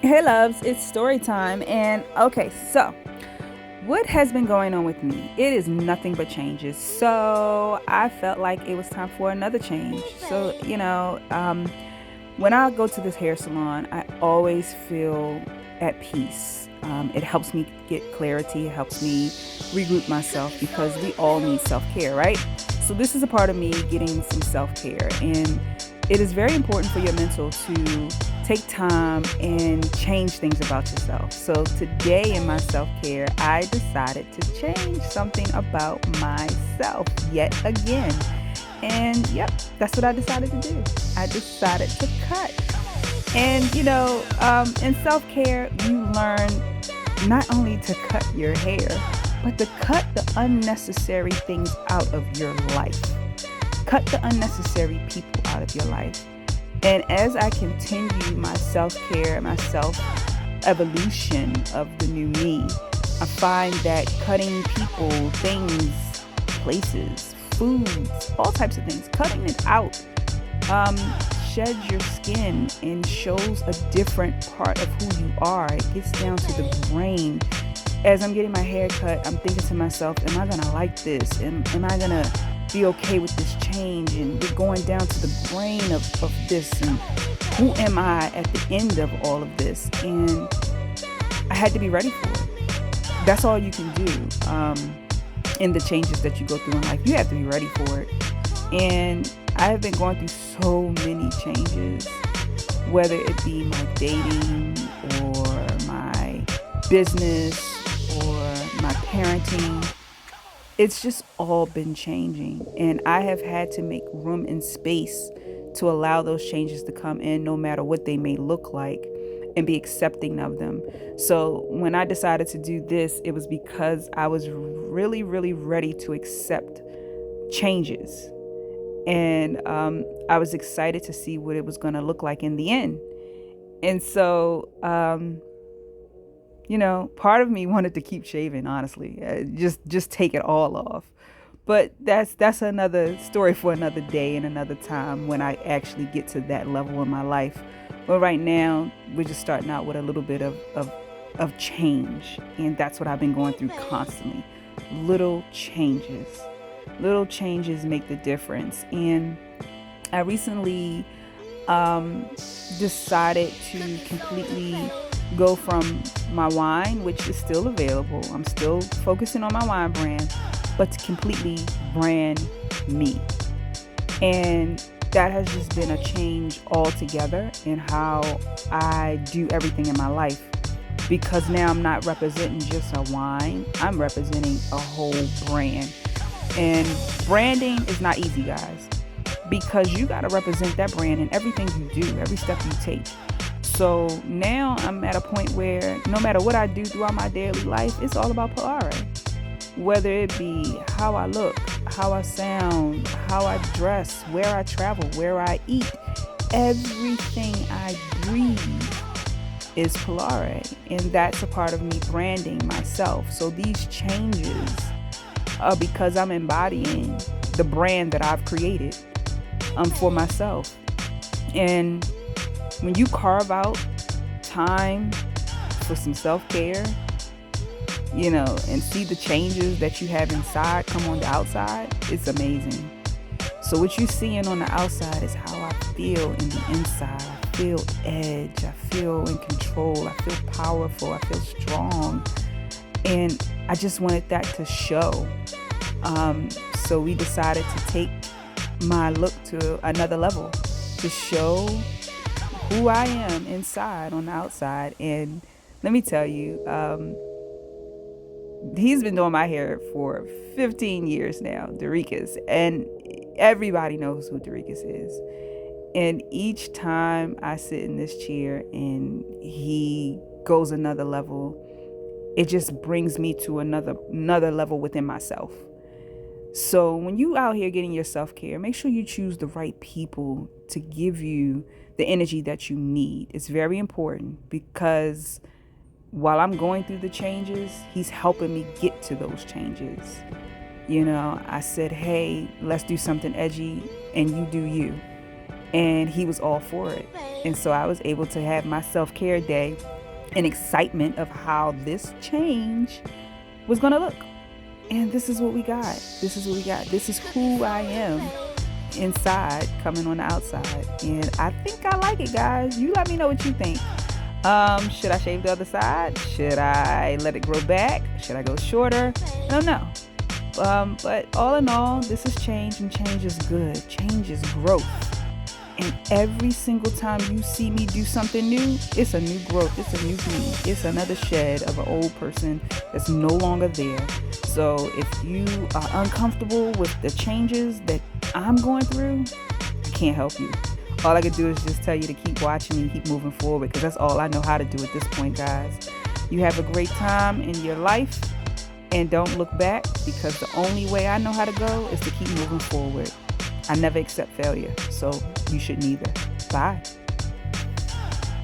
Hey loves, it's story time. And okay, so what has been going on with me? It is nothing but changes. So I felt like it was time for another change. When I go to this hair salon, I always feel at peace. It helps me get clarity, it helps me regroup myself because we all need self care, right? So, this is a part of me getting some self care. And it is very important for your mental to take time and change things about yourself. So, today in my self care, I decided to change something about myself yet again. And yep, that's what I decided to do. I decided to cut. And in self care, you learn not only to cut your hair, but to cut the unnecessary things out of your life. Cut the unnecessary people out of your life. And as I continue my self care, my self evolution of the new me, I find that cutting people, things, places, foods, all types of things, cutting it out sheds your skin and shows a different part of who you are. It gets down to the brain. As I'm getting my hair cut, I'm thinking to myself, am I going to like this? Am I going to be okay with this change? And we're going down to the brain of this. And who am I at the end of all of this? And I had to be ready for it. That's all you can do in the changes that you go through in life. You have to be ready for it. And I have been going through so many changes, whether it be my dating or my business or my parenting. It's just all been changing. And I have had to make room and space to allow those changes to come in, no matter what they may look like, and be accepting of them. So when I decided to do this, it was because I was really, really ready to accept changes. And I was excited to see what it was going to look like in the end. And so, part of me wanted to keep shaving, honestly, just take it all off. But that's another story for another day and another time when I actually get to that level in my life. But right now, we're just starting out with a little bit of change. And that's what I've been going through constantly. Little changes. Little changes make the difference. And I recently decided to completely go from my wine, which is still available. I'm still focusing on my wine brand, but to completely brand me. And that has just been a change altogether in how I do everything in my life. Because now I'm not representing just a wine, I'm representing a whole brand. And branding is not easy, guys, because you got to represent that brand in everything you do, every step you take. So now I'm at a point where no matter what I do throughout my daily life, it's all about Kaale. Whether it be how I look, how I sound, how I dress, where I travel, where I eat, everything I breathe is Kaale. And that's a part of me branding myself. So these changes because I'm embodying the brand that I've created for myself. And when you carve out time for some self-care, and see the changes that you have inside come on the outside, it's amazing. So what you're seeing on the outside is how I feel in the inside. I feel edge, I feel in control, I feel powerful, I feel strong. And I just wanted that to show. So we decided to take my look to another level, to show who I am inside on the outside. And let me tell you, he's been doing my hair for 15 years now, Dorikas, and everybody knows who Dorikas is. And each time I sit in this chair and he goes another level, it just brings me to another level within myself. So when you out here getting your self-care, make sure you choose the right people to give you the energy that you need. It's very important because while I'm going through the changes, he's helping me get to those changes. I said, hey, let's do something edgy and you do you. And he was all for it. And so I was able to have my self-care day and excitement of how this change was going to look. And this is what we got. This is what we got. This is who I am inside, coming on the outside. And I think I like it, guys. You let me know what you think. Should I shave the other side? Should I let it grow back? Should I go shorter? I don't know. But all in all, this is change, and change is good. Change is growth. And every single time you see me do something new, it's a new growth. It's a new me. It's another shed of an old person that's no longer there. So if you are uncomfortable with the changes that I'm going through, I can't help you. All I can do is just tell you to keep watching and keep moving forward, because that's all I know how to do at this point, guys. You have a great time in your life, and don't look back, because the only way I know how to go is to keep moving forward. I never accept failure, so you shouldn't either. Bye.